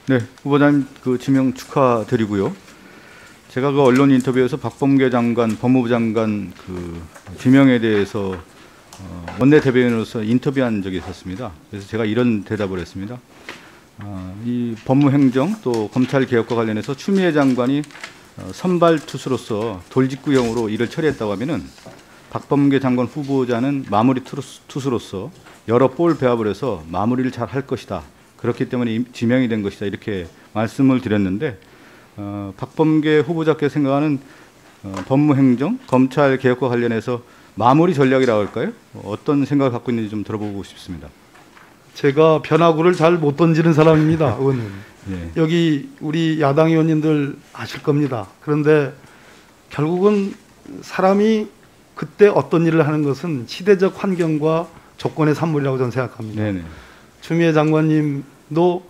네, 후보자님 그 지명 축하드리고요. 제가 그 언론 인터뷰에서 박범계 장관, 법무부 장관 그 지명에 대해서 원내 대변인으로서 인터뷰한 적이 있었습니다. 그래서 제가 이런 대답을 했습니다. 이 법무행정 또 검찰 개혁과 관련해서 추미애 장관이 선발 투수로서 돌직구형으로 일을 처리했다고 하면은 박범계 장관 후보자는 마무리 투수로서 여러 볼 배합을 해서 마무리를 잘 할 것이다. 그렇기 때문에 지명이 된 것이다. 이렇게 말씀을 드렸는데 박범계 후보자께서 생각하는 법무행정, 검찰 개혁과 관련해서 마무리 전략이라고 할까요? 어떤 생각을 갖고 있는지 좀 들어보고 싶습니다. 제가 변화구를 잘 못 던지는 사람입니다, 의원님. 네. 여기 우리 야당 의원님들 아실 겁니다. 그런데 결국은 사람이 그때 어떤 일을 하는 것은 시대적 환경과 조건의 산물이라고 저는 생각합니다. 네네. 추미애 장관님도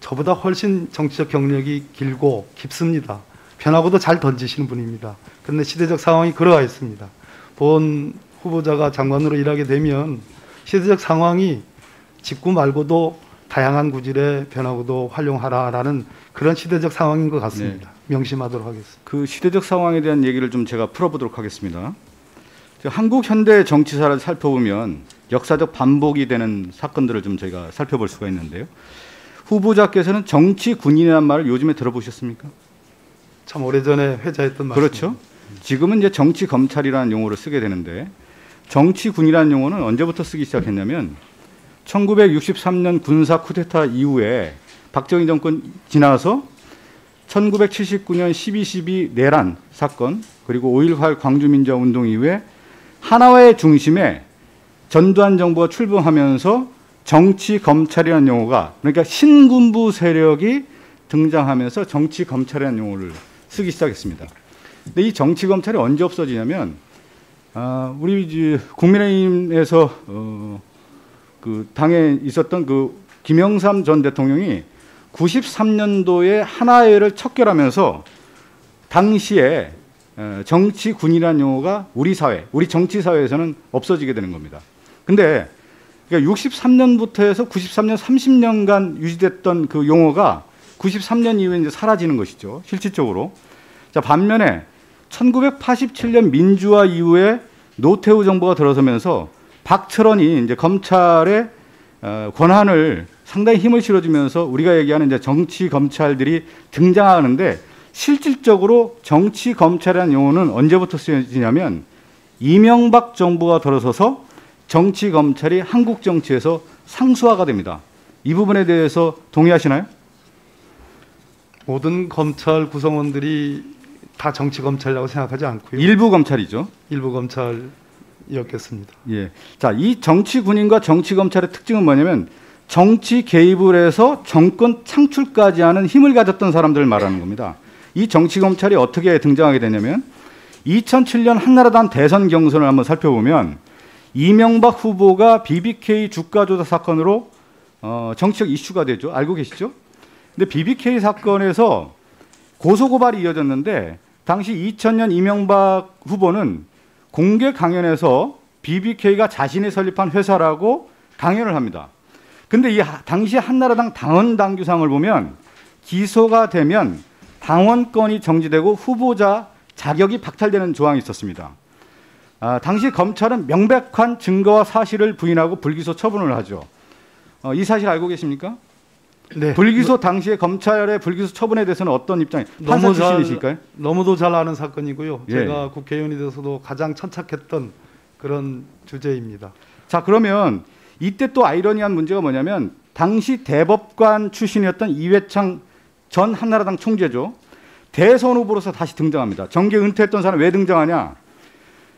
저보다 훨씬 정치적 경력이 길고 깊습니다. 변화구도 잘 던지시는 분입니다. 그런데 시대적 상황이 그러하 있습니다. 본 후보자가 장관으로 일하게 되면 시대적 상황이 직구 말고도 다양한 구질의 변화구도 활용하라라는 그런 시대적 상황인 것 같습니다. 네. 명심하도록 하겠습니다. 그 시대적 상황에 대한 얘기를 좀 제가 풀어보도록 하겠습니다. 한국 현대 정치사를 살펴보면 역사적 반복이 되는 사건들을 좀 저희가 살펴볼 수가 있는데요. 후보자께서는 정치군인이라는 말을 요즘에 들어보셨습니까? 참 오래전에 회자했던 말씀. 그렇죠. 지금은 이제 정치검찰이라는 용어를 쓰게 되는데 정치군이라는 용어는 언제부터 쓰기 시작했냐면 1963년 군사 쿠데타 이후에 박정희 정권 지나서 1979년 12.12 내란 사건 그리고 5.18 광주민주화운동 이후에 하나의 중심에 전두환 정부가 출범하면서 정치검찰이라는 용어가 그러니까 신군부 세력이 등장하면서 정치검찰이라는 용어를 쓰기 시작했습니다. 근데 이 정치검찰이 언제 없어지냐면 우리 국민의힘에서 그 당에 있었던 그 김영삼 전 대통령이 93년도에 하나회를 척결하면서 당시에 정치군이라는 용어가 우리 사회, 우리 정치 사회에서는 없어지게 되는 겁니다. 근데 그러니까 63년부터 해서 93년 30년간 유지됐던 그 용어가 93년 이후에 이제 사라지는 것이죠. 실질적으로. 자, 반면에 1987년 민주화 이후에 노태우 정부가 들어서면서 박철원이 이제 검찰의 권한을 상당히 힘을 실어주면서 우리가 얘기하는 이제 정치 검찰들이 등장하는데 실질적으로 정치 검찰이라는 용어는 언제부터 쓰여지냐면 이명박 정부가 들어서서 정치 검찰이 한국 정치에서 상수화가 됩니다. 이 부분에 대해서 동의하시나요? 모든 검찰 구성원들이 다 정치 검찰이라고 생각하지 않고요. 일부 검찰이죠. 일부 검찰이었겠습니다. 예. 자, 이 정치 군인과 정치 검찰의 특징은 뭐냐면 정치 개입을 해서 정권 창출까지 하는 힘을 가졌던 사람들을 말하는 겁니다. 이 정치 검찰이 어떻게 등장하게 되냐면 2007년 한나라당 대선 경선을 한번 살펴보면 이명박 후보가 BBK 주가 조작 사건으로 정치적 이슈가 되죠. 알고 계시죠? 근데 BBK 사건에서 고소고발이 이어졌는데 당시 2000년 이명박 후보는 공개 강연에서 BBK가 자신이 설립한 회사라고 강연을 합니다. 근데 이 당시 한나라당 당원 당규상을 보면 기소가 되면 당원권이 정지되고 후보자 자격이 박탈되는 조항이 있었습니다. 당시 검찰은 명백한 증거와 사실을 부인하고 불기소 처분을 하죠. 이 사실 알고 계십니까? 네. 불기소 당시에 검찰의 불기소 처분에 대해서는 어떤 입장이? 판사 출신이실까요? 너무도 잘 아는 사건이고요. 예. 제가 국회의원이 돼서도 가장 천착했던 그런 주제입니다. 자, 그러면 이때 또 아이러니한 문제가 뭐냐면 당시 대법관 출신이었던 이회창 전 한나라당 총재죠. 대선 후보로서 다시 등장합니다. 정계 은퇴했던 사람 왜 등장하냐?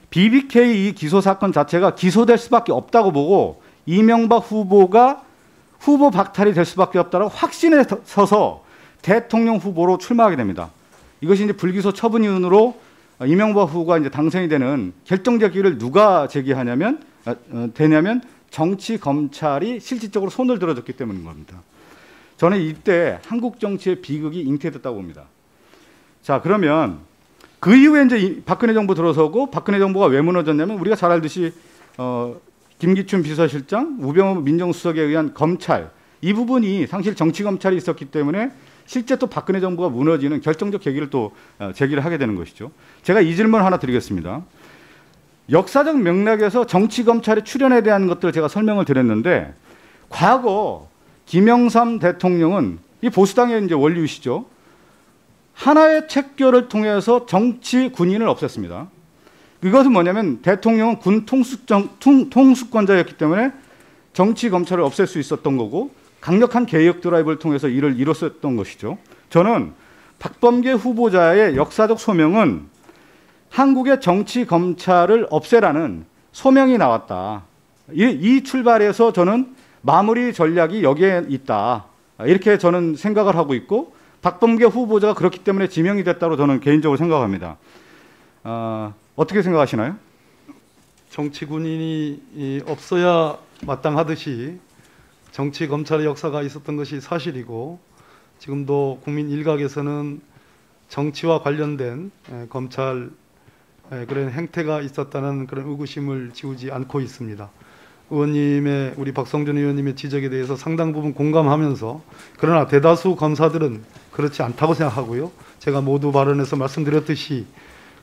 BBK 이 기소 사건 자체가 기소될 수밖에 없다고 보고 이명박 후보가 후보 박탈이 될 수밖에 없다고 확신에 서서 대통령 후보로 출마하게 됩니다. 이것이 이제 불기소 처분이유로 이명박 후보가 이제 당선이 되는 결정적 기회를 누가 되냐면 정치 검찰이 실질적으로 손을 들어줬기 때문인 겁니다. 저는 이때 한국 정치의 비극이 잉태됐다고 봅니다. 자, 그러면 그 이후에 이제 박근혜 정부 들어서고 박근혜 정부가 왜 무너졌냐면 우리가 잘 알듯이 김기춘 비서실장, 우병우 민정수석에 의한 검찰 이 부분이 사실 정치 검찰이 있었기 때문에 실제 또 박근혜 정부가 무너지는 결정적 계기를 또 제기를 하게 되는 것이죠. 제가 이 질문 하나 드리겠습니다. 역사적 맥락에서 정치 검찰의 출현에 대한 것들을 제가 설명을 드렸는데 과거 김영삼 대통령은 이 보수당의 이제 원류시죠. 하나의 책결을 통해서 정치 군인을 없앴습니다. 이것은 뭐냐면 대통령은 군 통수권자였기 때문에 정치 검찰을 없앨 수 있었던 거고 강력한 개혁 드라이브를 통해서 이를 이뤘었던 것이죠. 저는 박범계 후보자의 역사적 소명은 한국의 정치 검찰을 없애라는 소명이 나왔다. 이 출발에서 저는 마무리 전략이 여기에 있다. 이렇게 저는 생각을 하고 있고 박범계 후보자가 그렇기 때문에 지명이 됐다고 저는 개인적으로 생각합니다. 어떻게 생각하시나요? 정치 군인이 없어야 마땅하듯이 정치 검찰의 역사가 있었던 것이 사실이고 지금도 국민 일각에서는 정치와 관련된 검찰 그런 행태가 있었다는 그런 의구심을 지우지 않고 있습니다. 의원님의 우리 박성준 의원님의 지적에 대해서 상당 부분 공감하면서 그러나 대다수 검사들은 그렇지 않다고 생각하고요. 제가 모두 발언에서 말씀드렸듯이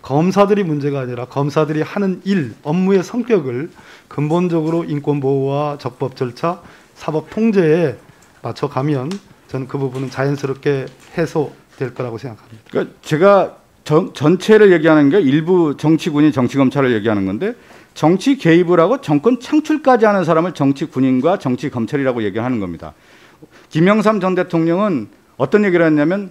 검사들이 문제가 아니라 검사들이 하는 일, 업무의 성격을 근본적으로 인권보호와 적법 절차, 사법 통제에 맞춰가면 저는 그 부분은 자연스럽게 해소될 거라고 생각합니다. 그러니까 제가 전체를 얘기하는 게 일부 정치군인, 정치검찰을 얘기하는 건데 정치 개입을 하고 정권 창출까지 하는 사람을 정치군인과 정치검찰이라고 얘기하는 겁니다. 김영삼 전 대통령은 어떤 얘기를 했냐면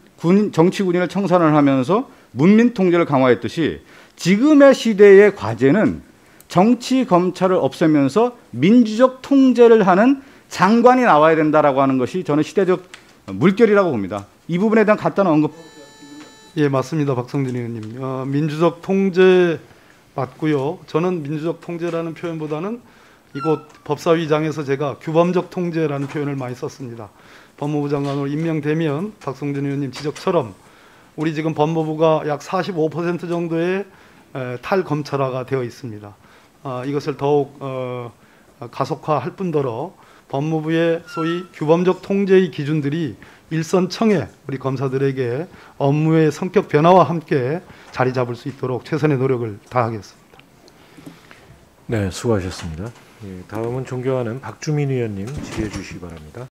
정치군인을 청산을 하면서 문민 통제를 강화했듯이 지금의 시대의 과제는 정치 검찰을 없애면서 민주적 통제를 하는 장관이 나와야 된다라고 하는 것이 저는 시대적 물결이라고 봅니다. 이 부분에 대한 간단한 언급. 예, 맞습니다. 박성준 의원님. 민주적 통제 맞고요. 저는 민주적 통제라는 표현보다는 이곳 법사위장에서 제가 규범적 통제라는 표현을 많이 썼습니다. 법무부 장관으로 임명되면 박성준 의원님 지적처럼 우리 지금 법무부가 약 45% 정도의 탈검찰화가 되어 있습니다. 이것을 더욱 가속화할 뿐더러 법무부의 소위 규범적 통제의 기준들이 일선청에 우리 검사들에게 업무의 성격 변화와 함께 자리 잡을 수 있도록 최선의 노력을 다하겠습니다. 네, 수고하셨습니다. 다음은 존경하는 박주민 의원님 질의해 주시기 바랍니다.